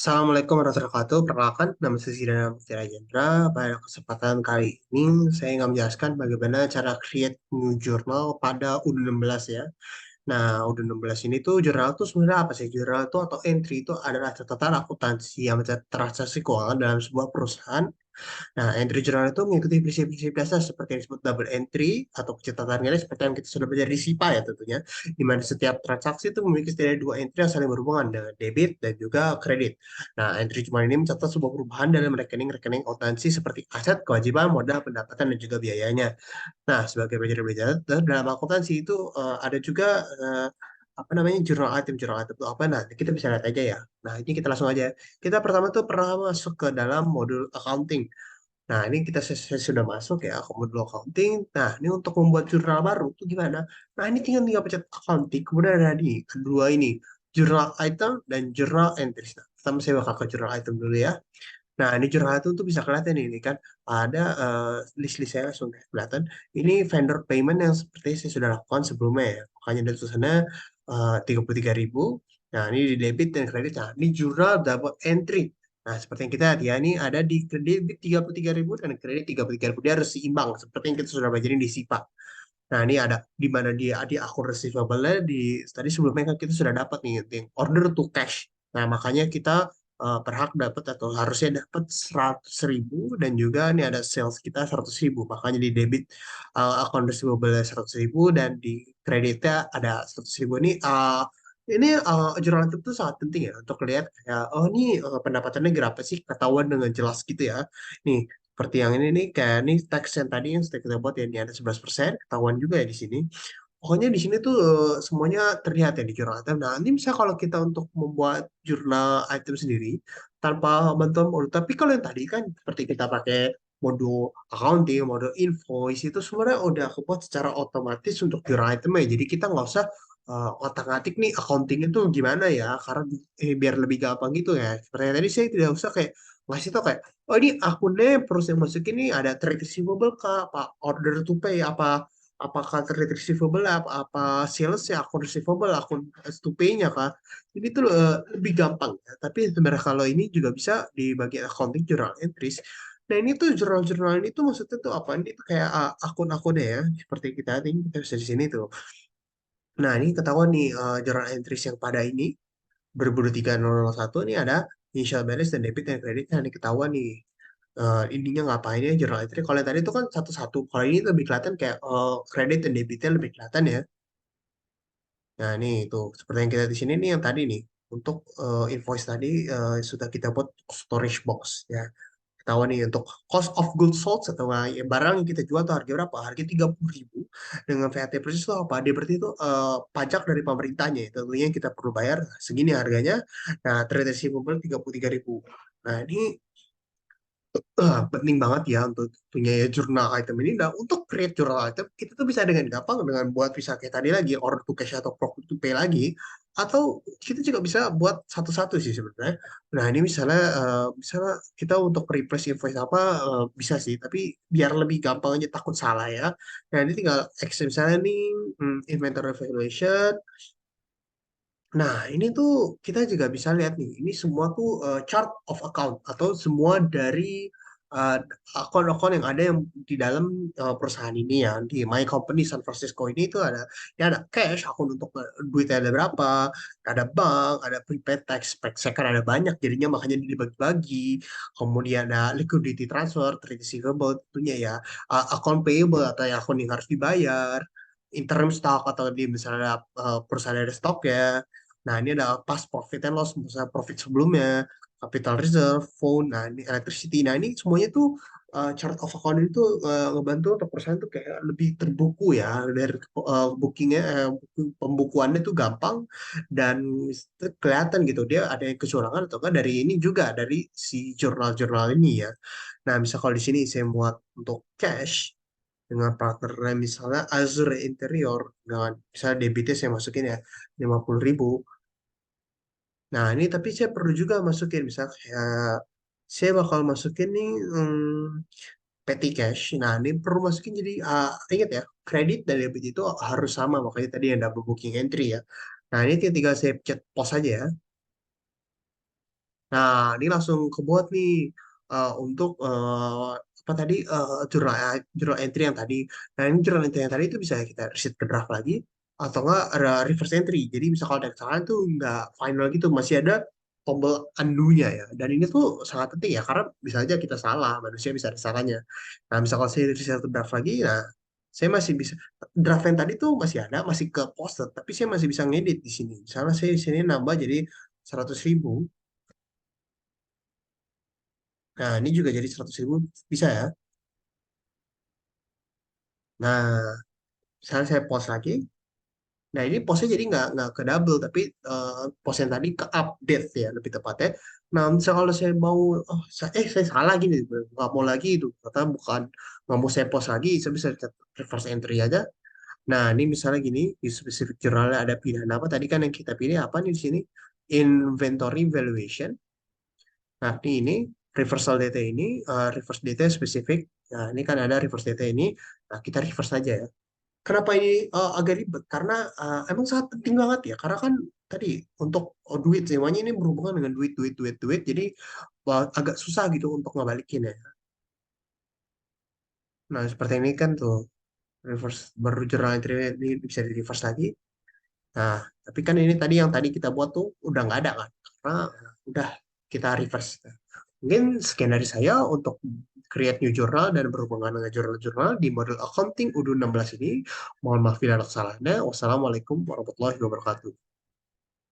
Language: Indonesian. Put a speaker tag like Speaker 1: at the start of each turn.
Speaker 1: Assalamualaikum warahmatullahi wabarakatuh. Perkenalkan, nama saya Zidane Muftira Jendra. Pada kesempatan kali ini, saya ingin menjelaskan bagaimana cara create new journal pada U16 ya. Nah, U16 ini tuh jurnal tuh sebenarnya apa sih? Jurnal itu atau entry itu adalah catatan akuntansi yang mencatat transaksi keuangan dalam sebuah perusahaan. Nah, entry journal itu mengikuti prinsip-prinsip dasar seperti yang disebut double entry atau pencatatan nilai seperti yang kita sudah belajar di SIPA ya tentunya, di mana setiap transaksi itu memiliki setidaknya dua entry yang saling berhubungan dengan debit dan juga kredit. Nah, entry journal ini mencatat sebuah perubahan dalam rekening-rekening akuntansi seperti aset, kewajiban, modal, pendapatan, dan juga biayanya. Nah, sebagai belajar dalam akuntansi itu ada juga apa namanya jurnal item itu apa? Nah, kita bisa lihat aja ya. Nah, ini kita langsung aja. Kita pertama tuh pernah masuk ke dalam modul accounting. Nah, ini saya sudah masuk ya ke modul accounting. Nah, ini untuk membuat jurnal baru itu gimana? Nah, ini tinggal pencet accounting. Kemudian ada di kedua ini, jurnal item dan jurnal entries. Nah, pertama saya bakal ke jurnal item dulu ya. Nah, ini jurnal item tuh bisa kelihatan ini kan. Ada list-list saya langsung kelihatan. Ini vendor payment yang seperti saya sudah lakukan sebelumnya ya. Makanya dari tulisannya 33.000. Nah, ini di debit dan kredit. Nah, ini jurnal double entry. Nah, seperti yang kita lihat ya, ini ada di kredit 33.000 dan kredit 33.000. Dia harus seimbang, seperti yang kita sudah belajarin di SIPA. Nah, ini ada di mana dia di akun receivable-nya tadi sebelumnya kan kita sudah dapat nih yang order to cash. Nah, makanya kita berhak dapat atau harusnya dapat 100.000 dan juga ini ada sales kita 100.000. Makanya di debit akun receivable 100.000 dan di kreditnya ada 100.000. Ini jurnal itu sangat penting ya untuk lihat kayak oh ini pendapatannya berapa sih ketahuan dengan jelas gitu ya. Nih seperti yang ini nih kayak ini teks yang tadi yang kita buat ya ini ada 11% ketahuan juga ya di sini. Pokoknya di sini tuh semuanya terlihat ya di jurnal item. Nah, nanti misalnya kalau kita untuk membuat jurnal item sendiri tanpa bantuan modul, tapi kalau yang tadi kan seperti kita pakai modul accounting, modul invoice itu sebenarnya udah kebuat secara otomatis untuk jurnal item ya. Jadi kita nggak usah otak-atik nih accounting itu gimana ya, karena biar lebih gampang gitu ya. Seperti yang tadi saya tidak usah kayak ngasih tau kayak, oh ini akunnya perlu saya masukin nih ada trade receivable kah, apa order to pay, apakah trade receivable apa sales ya akun receivable akun to pay-nya kah ini tuh lebih gampang ya. Tapi sebenarnya kalau ini juga bisa di bagian accounting journal entries. Nah ini tuh jurnal-jurnal ini tuh maksudnya tuh apa ini tuh kayak akun-akunnya ya seperti kita bisa di sini tuh. Nah ini ketahuan nih journal entries yang pada ini satu ini ada initial balance dan debit dan kredit. Nah ini ketahuan nih ininya ngapain ya journal entry. Kalau yang tadi itu kan satu-satu. Kalau ini lebih kelihatan kayak kredit dan debitnya lebih kelihatan ya. Nah, ini itu seperti yang kita di sini nih yang tadi nih untuk invoice tadi sudah kita buat storage box ya. Ketahuan nih untuk cost of goods sold atau barang yang kita jual tuh harga berapa? Harga 30.000 dengan VAT plus itu apa? Dia berarti itu pajak dari pemerintahnya. Ya. Tentunya kita perlu bayar segini harganya. Nah, trade receivable 33.000. Nah, ini penting banget ya untuk punya ya jurnal item ini. Nah, untuk create jurnal item, kita tuh bisa dengan gampang dengan buat bisa kayak tadi lagi, order to cash atau profit to pay lagi. Atau kita juga bisa buat satu-satu sih sebenarnya. Nah, ini misalnya kita untuk replace invoice apa, bisa sih. Tapi biar lebih gampang aja, takut salah ya. Nah, ini tinggal misalnya nih, inventory valuation, nah, ini tuh kita juga bisa lihat nih, ini semua tuh chart of account atau semua dari uh, akun-akun yang ada yang di dalam perusahaan ini ya. Di My Company San Francisco ini tuh ada ya ada cash, akun untuk duitnya ada berapa, ada bank, ada prepaid tax, second ada banyak jadinya makanya dibagi-bagi. Kemudian ada liquidity transfer, trade receivable tentunya ya, akun payable atau ya akun yang harus dibayar, interim stock atau di misalnya perusahaan ada stok ya. Nah, ini ada past profit and loss, misalnya profit sebelumnya, capital reserve, phone, nah ini electricity. Nah, ini semuanya tuh chart of account itu ngebantu untuk perusahaan tuh kayak lebih terbuku ya dari pembukuannya tuh gampang dan kelihatan gitu dia ada yang kecurangan atau enggak dari ini juga dari si jurnal-jurnal ini ya. Nah, misal kalau di sini saya muat untuk cash dengan partnernya misalnya Azure Interior dengan misalnya debitnya saya masukin ya 50.000. Nah, ini tapi saya perlu juga masukin, misalnya kayak saya bakal masukin nih petty cash. Nah, ini perlu masukin jadi ingat ya, kredit dan debit itu harus sama, makanya tadi yang double booking entry ya. Nah, ini tinggal saya pencet pos aja ya. Nah, ini langsung kebuat nih untuk apa tadi jurnal entry yang tadi. Nah, ini jurnal entry yang tadi itu bisa kita reset ke draft lagi atau enggak ada reverse entry. Jadi bisa kalau ada kesalahan tuh nggak final gitu, masih ada tombol undo-nya ya. Dan ini tuh sangat penting ya karena bisa aja kita salah, manusia bisa ada salahnya. Nah, misal kalau saya reset ke draft lagi, nah saya masih bisa draft yang tadi tuh masih ada, masih ke poster, tapi saya masih bisa ngedit di sini. Misalnya saya di sini nambah jadi 100.000. Nah, ini juga jadi 100.000 bisa ya. Nah, misalnya saya post lagi. Nah, ini postnya jadi nggak ke double, tapi post yang tadi ke update ya, lebih tepatnya. Nah, misalnya kalau saya mau, saya salah gini, nggak mau lagi itu. Kata bukan, nggak mau saya post lagi, saya bisa reverse entry aja. Nah, ini misalnya gini, di specific jurnalnya ada pilihan apa? Tadi kan yang kita pilih apa nih di sini? Inventory valuation. Nah, ini reversal data ini, reverse data spesifik. Nah, ini kan ada reverse data ini. Nah, kita reverse saja ya. Kenapa ini agak ribet? Karena emang sangat penting banget ya. Karena kan tadi untuk duit semuanya ini berhubungan dengan duit, duit, duit, duit. Jadi agak susah gitu untuk ngebalikin ya. Nah, seperti ini kan tuh reverse baru journal entry ini bisa di reverse lagi. Nah, tapi kan ini tadi yang tadi kita buat tuh udah nggak ada kan? Karena udah kita reverse. Mungkin sekian dari saya untuk create new journal dan berhubungan dengan jurnal-jurnal di model accounting UDU 16 ini. Mohon maaf bila ada kesalahannya. Wassalamualaikum warahmatullahi wabarakatuh.